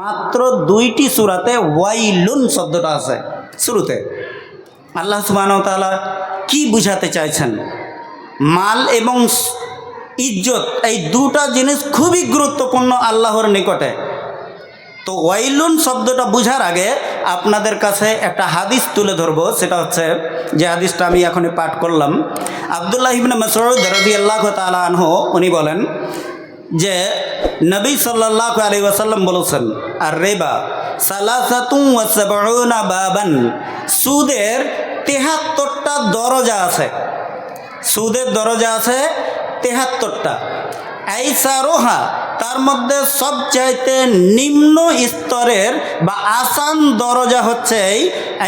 মাত্র 2টি সূরাতে ওয়াইলুন শব্দটা আছে শুরুতে। আল্লাহ সুবহানাহু ওয়া তাআলা কি বুঝাতে চাইছেন? মাল এবং ইজ্জত এই দুটা জিনিস খুবই গুরুত্বপূর্ণ আল্লাহর নিকটে। তো ওয়াইলুন শব্দটা বুঝার আগে আপনাদের কাছে একটা হাদিস তুলে ধরবো, সেটা হচ্ছে যে হাদিসটা আমি এখনই পাঠ করলাম। আব্দুল্লাহ ইবনে মাসউদ রাদিয়াল্লাহু তাআলা আনহু উনি বলেন যে নবী সাল্লাল্লাহু আলাইহি ওয়াসাল্লাম বলেছেন, আর রিবা সালাসাতুন ওয়া সাবউনা বাবান, সুদের 73টা দরজা আছে। সুদের দরজা আছে 73টা। আইসারোহা, তার মধ্যে সবচাইতে নিম্ন স্তরের বা আসান দরজা হচ্ছে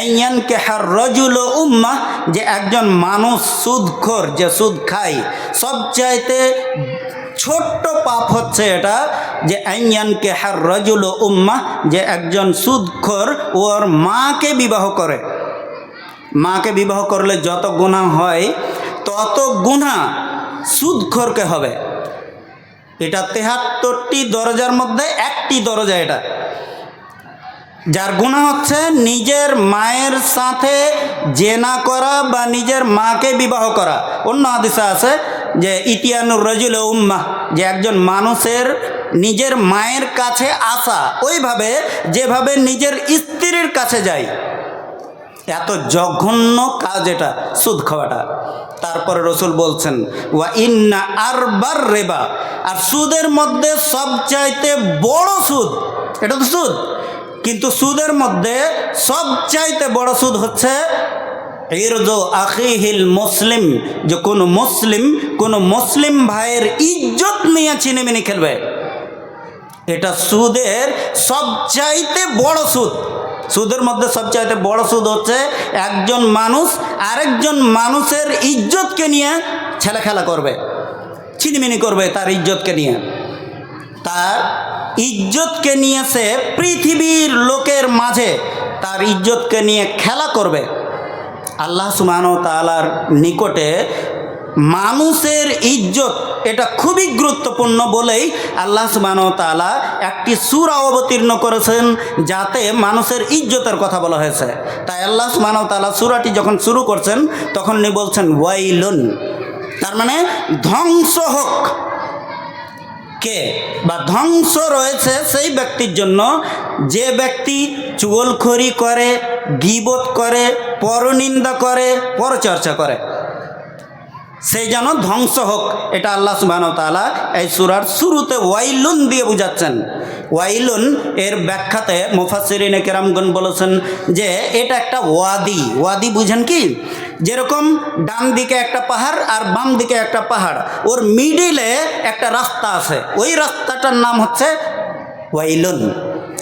আইয়ান কেহার রজুল উম্মাহ, যে একজন মানুষ সুদখোর, যে সুদ খায়, সবচাইতে ছোট্ট পাপ হচ্ছে এটা, যে আইয়ান কেহার রজুল উম্মাহ, যে একজন সুদখোর ওর মাকে বিবাহ করে। মাকে বিবাহ করলে যত গুনাহ হয় তত গুনাহ সুদখোরকে হবে। এটা 73টি দরজার মধ্যে একটি দরজা এটা, যার গুনাহ হচ্ছে নিজের মায়ের সাথে জেনা করা বা নিজের মাকে বিবাহ করা। অন্য হাদিসে আছে যে ইতিয়ানুর রাজুল উম্মাহ, যে একজন মানুষের নিজের মায়ের কাছে আসা ওইভাবে যেভাবে নিজের স্ত্রীর কাছে যায়, এত জঘন্য কাজ এটা সুদ খাওয়াটা। তারপরে রসুল বলছেন ওয়া ইন্না আরবার রেবা, আর সুদের মধ্যে সবচাইতে বড় সুদ, এটা তো সুদ, কিন্তু সুদের মধ্যে সবচাইতে বড় সুদ হচ্ছে ইরদু আখিহিল মুসলিম, যে কোনো মুসলিম ভাইয়ের ইজ্জত নিয়ে ছিনিমিনি খেলবে। এটা সুদের সবচাইতে বড় সুদ। সুদের মধ্যে সবচাইতে বড় সুদ হচ্ছে একজন মানুষ আরেকজন মানুষের ইজ্জতকে নিয়ে ছেলেখেলা করবে, ছিনিমিনি করবে তার ইজ্জতকে নিয়ে। তার ইজ্জতকে নিয়ে সে পৃথিবীর লোকের মাঝে তার ইজ্জতকে নিয়ে খেলা করবে। আল্লাহ সুবহানাহু ওয়া তাআলার নিকটে মানুষের ইজ্জত এটা খুবই গুরুত্বপূর্ণ বলেই আল্লাহ সুবহানাহু ওয়া তাআলা একটি সূরা অবতীর্ণ করেছেন যাতে মানুষের ইজ্জতের কথা বলা হয়েছে। তাই আল্লাহ সুবহানাহু ওয়া তাআলা সূরাটি যখন শুরু করছেন তখন উনি বলছেন ওয়াইলুন, তার মানে ধ্বংস হোক কে, বা ধ্বংস রয়েছে সেই ব্যক্তির জন্য যে ব্যক্তি চুগলখড়ি করে, গীবত করে, পরনিন্দা করে, পরচর্চা করে, সেই যেন ধ্বংস হোক। এটা আল্লাহ সুবহানাহু ওয়া তাআলা এই সূরার শুরুতে ওয়াইলুন দিয়ে বুঝাচ্ছেন। ওয়াইলুন এর ব্যাখ্যাতে মুফাসসিরিনে কেরামগণ বলেছেন যে এটা একটা ওয়াদি। ওয়াদি বুঝেন কি? যেরকম ডান দিকে একটা পাহাড় আর বাম দিকে একটা পাহাড়, ওর মিডিলে একটা রাস্তা আছে, ওই রাস্তাটার নাম হচ্ছে ওয়াইলুন।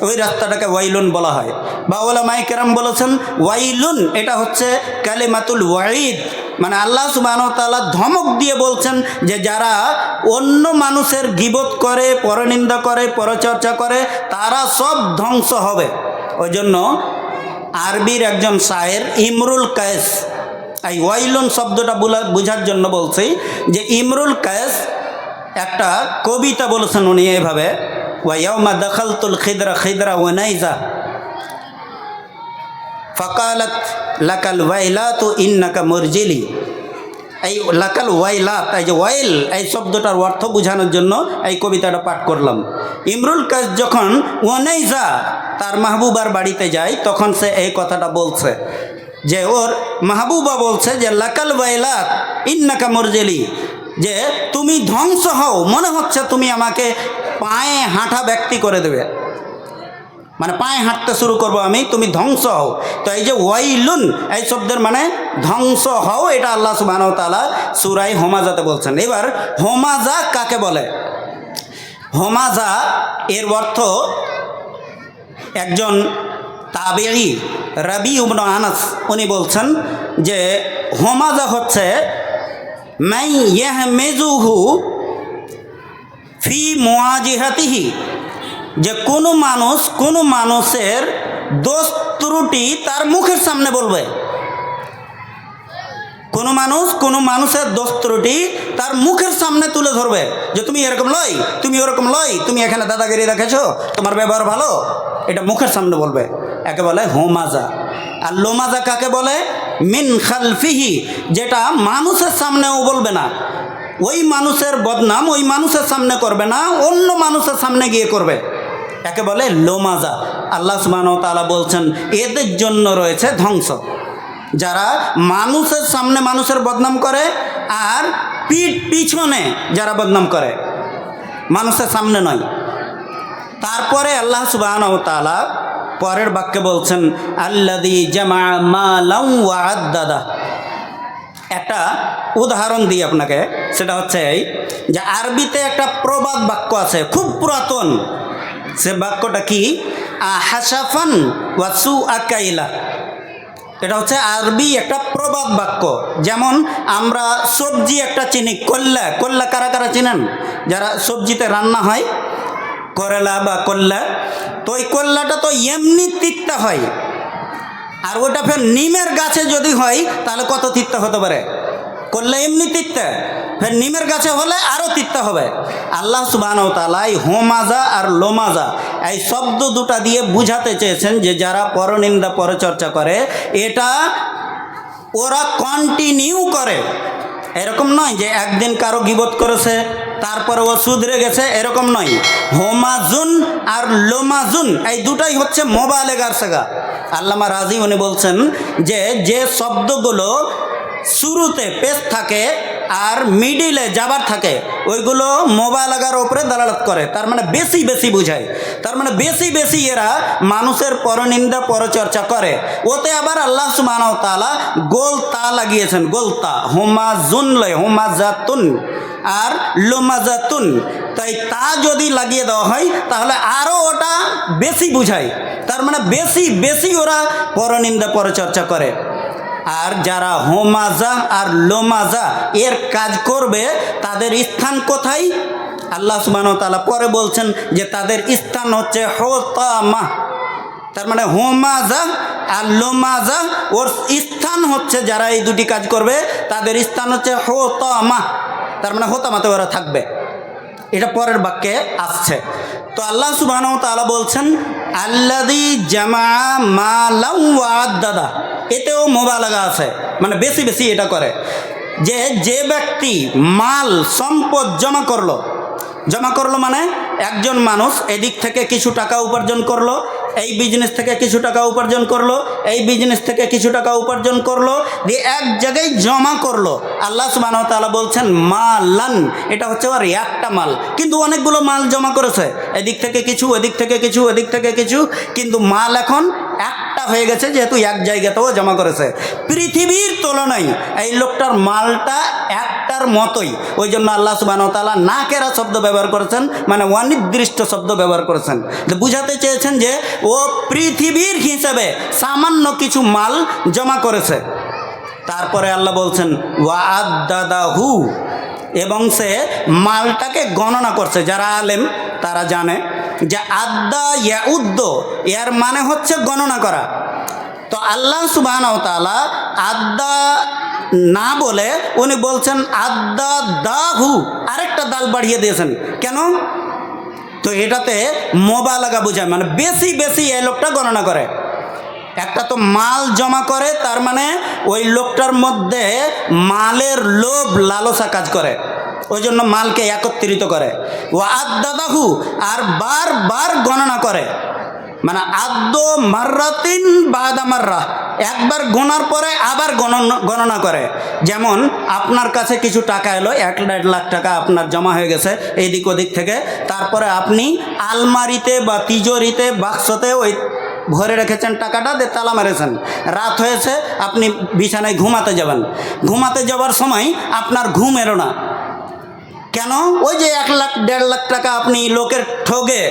ওই রাস্তাটাকে ওয়াইলুন বলা হয়। বা উলামায়ে কেরাম বলেছেন ওয়াইলুন এটা হচ্ছে কালিমাতুল ওয়াইদ, মানে আল্লাহ সুবহানাহু ওয়া তাআলা ধমক দিয়ে বলছেন যে যারা অন্য মানুষের গীবত করে, পরনিন্দা করে, পরচর্চা করে, তারা সব ধ্বংস হবে। ওই জন্য আরবির একজন শায়ের ইমরুল কায়েস এই ওয়াইলুন শব্দটা বোঝার জন্য বলছি যে ইমরুল কায়েস একটা কবিতা বলেছেন উনি এভাবে, ওয়াইয়াউমা দাখালতুল খিদরা খিদরা ওয়ানাইজা ফাকালাত লাকাল ওয়াইলাতু ইন্নাকা মুরজিলি। এই লাকাল ওয়াইলাত, এই যে ওয়াইল এই শব্দটার অর্থ বোঝানোর জন্য এই কবিতাটা পাঠ করলাম। ইমরুল কায়েস যখন ওয়ানাইজা তার মাহবুবার বাড়িতে যায় তখন সে এই কথাটা বলছে যে ওর মাহবুবা বলছে যে লাকাল ওয়াইলাত ইন্নাকা মুরজিলি, যে তুমি ধ্বংস হও, মনে হচ্ছে তুমি আমাকে পায়ে হাঁটা ব্যক্তি করে দেবে, মানে পায়ে হাঁটতে শুরু করবো আমি, তুমি ধ্বংস হও। তো এই যে ওয়াইলুন এই শব্দের মানে ধ্বংস হও, এটা আল্লাহ সুবহানাহু ওয়া তাআলা সূরা হোমাজাতে বলছেন। এবার হোমাজা কাকে বলে? হোমাজা এর অর্থ একজন তাবেঈ রাবি ইবনে আনাস উনি বলছেন যে হোমাজা হচ্ছে মাই ইয়াহমেজুহু ফি মুওয়াজিহাতিহি, যে কোনো মানুষ কোনো মানুষের দোষ ত্রুটি তার মুখের সামনে বলবে। কোনো মানুষের দোষ ত্রুটি তার মুখের সামনে তুলে ধরবে যে তুমি এরকম লয়, তুমি ওরকম লয়, তুমি এখানে দাদাগিরি রেখেছো, তোমার ব্যবহার ভালো, এটা মুখের সামনে বলবে। একে বলে হোমাজা। আর লোমাজা কাকে বলে? মিন খালফিহি, যেটা মানুষের সামনেও বলবে না, ওই মানুষের বদনাম ওই মানুষের সামনে করবে না, অন্য মানুষের সামনে গিয়ে করবে, একে বলে লোমাজা। আল্লাহ সুবহানাহু ওয়া তাআলা বলছেন এদের জন্য রয়েছে ধ্বংস, যারা মানুষের সামনে মানুষের বদনাম করে আর পিছনে যারা বদনাম করে, মানুষের সামনে নয়। তারপরে আল্লাহ সুবহানাহু ওয়া তাআলা পরের বাক্যে বলছেন আল্লাযী জামা মালান ওয়া আদ্দাদা। একটা উদাহরণ দিই আপনাকে, সেটা হচ্ছে এই যে আরবিতে একটা প্রবাদ বাক্য আছে খুব পুরাতন। সে বাক্যটা কি? হাসাফান ওয়া সুআকাইলা। এটা হচ্ছে আরবি একটা প্রবাদ বাক্য। যেমন আমরা সবজি একটা চিনি, কল্লা। কল্লা কারা কারা চিনেন? যারা সবজিতে রান্না হয়, করেলা বা কল্লা, তো ওই কল্লাটা তো এমনি তিক্তা হয়, আর ওটা ফের নিমের গাছে যদি হয় তাহলে কত তিক্তা হতে পারে? কল্লা এমনি তিক্তা, ফের নিমের গাছে হলে আরও তিক্তা হবে। আল্লাহ সুবহানাহু ওয়া তাআলা এই হোমাজা আর লোমাজা এই শব্দ দুটা দিয়ে বুঝাতে চেয়েছেন যে যারা পরনিন্দা পরচর্চা করে এটা ওরা কন্টিনিউ করে। এরকম নয় যে একদিন কারো গীবত করেছে তারপরে ও শুধরে গেছে, এরকম নয়। হোমাজুন আর লোমাজুন এই দুটাই হচ্ছে মোবালেগার সেগা। আল্লামা রাজি উনি বলছেন যে শব্দগুলো শুরুতে পেশ থাকে আর মিডিলে যাবার থাকে ওইগুলো মোবালেগার ওপরে দালালত করে, তার মানে বেশি বেশি বুঝায়, তার মানে বেশি বেশি এরা মানুষের পরনিন্দা পরচর্চা করে। ওতে আবার আল্লাহ সুবহানাহু ওয়া তাআলা গোল তা লাগিয়েছেন, গোলতা। হোমাজুন লয়, হোমাজাতুন আর লোমাজাতুন। তাই তা যদি লাগিয়ে দেওয়া হয় তাহলে আরও ওটা বেশি বুঝায়, তার মানে বেশি বেশি ওরা পরনিন্দা পরচর্চা করে। আর যারা হোমাজা আর লোমাজা এর কাজ করবে তাদের স্থান কোথায়? আল্লাহ সুবহানাহু ওয়া তাআলা পরে বলছেন যে তাদের স্থান হচ্ছে হোতামা। তার মানে হোমাজা আর লোমাজা ওর স্থান হচ্ছে, যারা এই দুটি কাজ করবে তাদের স্থান হচ্ছে হোতামা, তার মানে হোতামাতে ওরা থাকবে। এটা পরের বাক্যে আসছে। তো আল্লাহ সুবহানাহু ওয়া তাআলা বলছেন আল্লাযী জামা মালান ওয়া আদ্দাদা, এতেও মোবালাগা আছে, মানে বেশি বেশি এটা করে। যে ব্যক্তি মাল সম্পদ জমা করলো মানে একজন মানুষ এদিক থেকে কিছু টাকা উপার্জন করলো, এই বিজনেস থেকে কিছু টাকা উপার্জন করলো, এই বিজনেস থেকে কিছু টাকা উপার্জন করলো, দিয়ে এক জায়গায় জমা করলো। আল্লাহ সুবহানাহু ওয়া তাআলা বলছেন মালান, এটা হচ্ছে আর একটা মাল, কিন্তু অনেকগুলো মাল জমা করেছে, এদিক থেকে কিছু, এদিক থেকে কিছু, এদিক থেকে কিছু, কিন্তু মাল এখন একটা হয়ে গেছে যেহেতু এক জায়গাতেও জমা করেছে। পৃথিবীর তুলনায় এই লোকটার মালটা একটার মতোই, ওই জন্য আল্লাহ সুবহানাহু ওয়া তাআলা নাকেরা শব্দ ব্যবহার করেছেন, মানে অনির্দিষ্ট শব্দ ব্যবহার করেছেন। বুঝাতে চেয়েছেন যে ও পৃথিবীর হিসেবে সামান্য কিছু মাল জমা করেছে। তারপরে আল্লাহ বলছেন ওয়া আদ্দাদাহু, এবং সে মালটাকে গণনা করছে। যারা আলেম তারা জানে যে আদ্দা ইয়াউদ্দ এর মানে হচ্ছে গণনা করা। তো আল্লাহ সুবহানাহু ওয়া তাআলা আদ্দা না বলে উনি বলছেন আদ্দা দাহু, আরেকটা দাল বাড়িয়ে দিয়েছেন। কেন? তো এটাতে মোবালাগা বোঝায়, মানে বেশি বেশি এই লোকটা গণনা করে। একটা তো মাল জমা করে, তার মানে ওই লোকটার মধ্যে মালের লোভ লালসা কাজ করে, ওই জন্য মালকে একত্রিত করে। ও আদ্দাদাহু, আর বারবার গণনা করে, মানে আদ্দ মাররাতিন বাদা মাররা, একবার গোনার পরে আবার গণনা করে। যেমন আপনার কাছে কিছু টাকা এলো, 1.5 লাখ টাকা আপনার জমা হয়ে গেছে এইদিক ওদিক থেকে, তারপরে আপনি আলমারিতে বা তিজোরিতে বাক্সতে ওই ভরে রেখেছেন টাকাটা, দিয়ে তালা মেরেছেন। রাত হয়েছে, আপনি বিছানায় ঘুমাতে যাবেন, ঘুমাতে যাওয়ার সময় আপনার ঘুম এলো না। কেন? ওই যে 1 লাখ 1.5 লাখ টাকা আপনি লোকের ঠগে,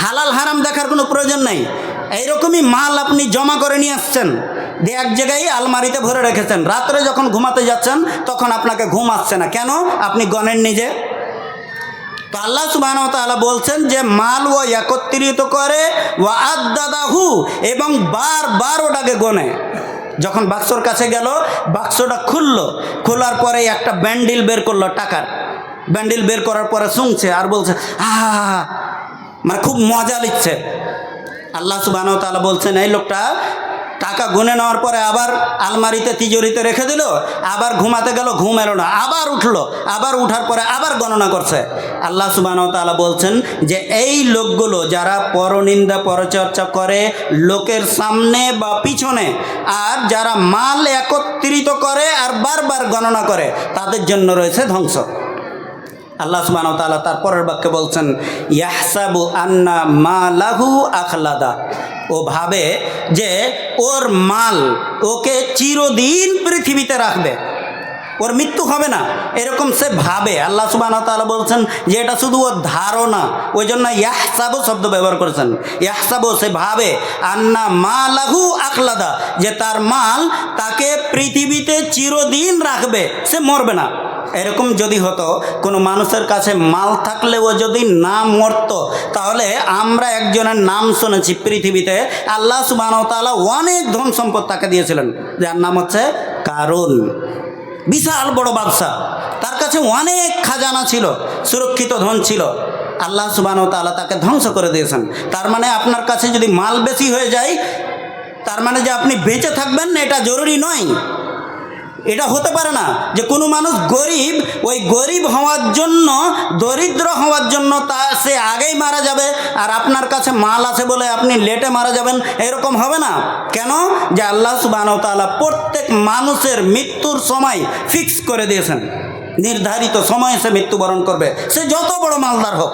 হালাল হারাম দেখার কোনো প্রয়োজন নেই, এইরকমই মাল আপনি জমা করে নিয়ে আসছেন, দিয়ে এক জায়গায় আলমারিতে ভরে রেখেছেন। রাত্রে যখন ঘুমাতে যাচ্ছেন তখন আপনাকে ঘুম আসছে না, কেন? আপনি গণেন নিজে। তো আল্লাহ সুবহানাহু ওয়া তাআলা বলছেন যে মাল ও একত্রিত করে, ওয়া আদ্দাদাহু, এবং বারবার ওটাকে গনে। যখন বাক্সর কাছে গেল, বাক্সটা খুললো, খোলার পরে একটা ব্যান্ডিল বের করলো টাকার। ব্যান্ডিল বের করার পরে শুনছে আর বলছে মানে খুব মজা নিচ্ছে। আল্লাহ সুবহানাহু ওয়া তাআলা বলছেন, এই লোকটা টাকা গুনে নেওয়ার পরে আবার আলমারিতে তিজোরিতে রেখে দিল, আবার ঘুমাতে গেল, ঘুম এলো না, আবার উঠলো, আবার উঠার পরে আবার গণনা করছে। আল্লাহ সুবহানাহু ওয়া তাআলা বলছেন যে এই লোকগুলো যারা পরনিন্দা পরচর্চা করে লোকের সামনে বা পিছনে, আর যারা মাল একত্রিত করে আর বারবার গণনা করে, তাদের জন্য রয়েছে ধ্বংস। আল্লাহ সুবহানাহু ওয়া তাআলা তার পরের বাক্যে বলছেন, ইয়াহসাবু আন্না মালাহু আখলাদা। ও ভাবে যে ওর মাল ওকে চিরদিন পৃথিবীতে রাখবে, ওর মৃত্যু হবে না, এরকম সে ভাবে। আল্লাহ সুবহানাহু ওয়া তাআলা বলছেন যে এটা শুধু ওর ধারণা, ওই জন্য ইয়াহসাবু শব্দ ব্যবহার করেছেন। ইয়াহসাবু, সে ভাবে, আন্না মালাহু আখলাদা, যে তার মাল তাকে পৃথিবীতে চিরদিন রাখবে, সে মরবে না। এরকম যদি হতো, কোনো মানুষের কাছে মাল থাকলে ও যদি না মরতো, তাহলে আমরা একজনের নাম শুনেছি পৃথিবীতে, আল্লাহ সুবহানাহু ওয়া তাআলা অনেক ধন সম্পদ তাকে দিয়েছিলেন, যার নাম হচ্ছে কারুন। বিশাল বড় বাদশা, তার কাছে অনেক খাজানা ছিল, সুরক্ষিত ধন ছিল। আল্লাহ সুবহানাহু ওয়া তাআলা তাকে ধ্বংস করে দিয়েছেন। তার মানে আপনার কাছে যদি মাল বেশি হয়ে যায়, তার মানে যে আপনি বেঁচে থাকবেন এটা জরুরি নয়। এটা হতে পারে না যে কোনো মানুষ গরিব, ওই গরিব হওয়ার জন্য, দরিদ্র হওয়ার জন্য সে আগেই মারা যাবে, আর আপনার কাছে মাল আছে বলে আপনি লেটে মারা যাবেন, এরকম হবে না। কেন? যে আল্লাহ সুবহানাহু ওয়া তাআলা প্রত্যেক মানুষের মৃত্যুর সময় ফিক্স করে দিয়েছেন, নির্ধারিত সময়ে সে মৃত্যুবরণ করবে, সে যত বড় মালদার হোক,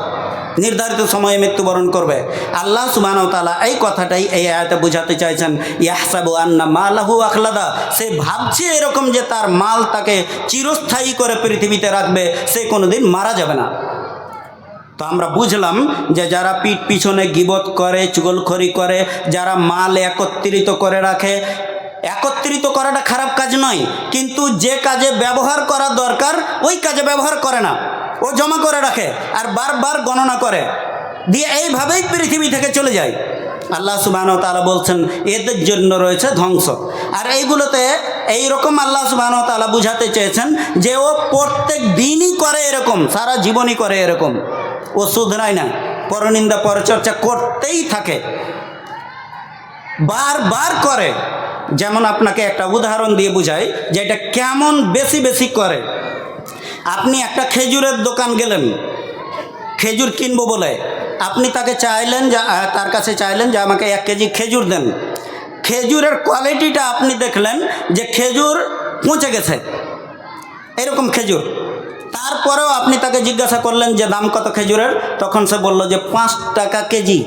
নির্ধারিত সময়ে মৃত্যুবরণ করবে। আল্লাহ সুবহানাহু ওয়া তাআলা এই কথাটাই এই আয়াতে বোঝাতে চাইছেন, ইয়াহসাবু আন্না মালাহু আখলাদা। সে ভাবছে এরকম যে তার মাল তাকে চিরস্থায়ী করে পৃথিবীতে রাখবে, সে কোনোদিন মারা যাবে না। তো আমরা বুঝলাম যে যারা পিঠ পিছনে গীবত করে, চুগলখড়ি করে, যারা মাল একত্রিত করে রাখে, একত্রিত করাটা খারাপ কাজ নয়, কিন্তু যে কাজে ব্যবহার করা দরকার ওই কাজে ব্যবহার করে না, ও জমা করে রাখে আর বারবার গণনা করে দিয়ে এইভাবেই পৃথিবী থেকে চলে যায়। আল্লাহ সুবহানাহু ওয়া তাআলা বলছেন এদের জন্য রয়েছে ধ্বংস। আর এইগুলোতে এইরকম আল্লাহ সুবহানাহু ওয়া তাআলা বুঝাতে চেয়েছেন যে ও প্রত্যেক দিনই করে এরকম, সারা জীবনই করে এরকম, ও শুধরায় না, পরনিন্দা পরচর্চা করতেই থাকে, বারবার করে। যেমন আপনাকে একটা উদাহরণ দিয়ে বুঝাই যে এটা কেমন বেশি বেশি করে। আপনি একটা খেজুরের দোকান গেলেন, খেজুর কিনবো বলে, আপনি তাকে চাইলেন যে, তার কাছে চাইলেন যে আমাকে 1 কেজি খেজুর দেন। খেজুরের কোয়ালিটিটা আপনি দেখলেন যে খেজুর পচে গেছে, এরকম খেজুর। তারপরেও আপনি তাকে জিজ্ঞাসা করলেন যে দাম কত খেজুরের, তখন সে বলল যে 5 টাকা কেজি।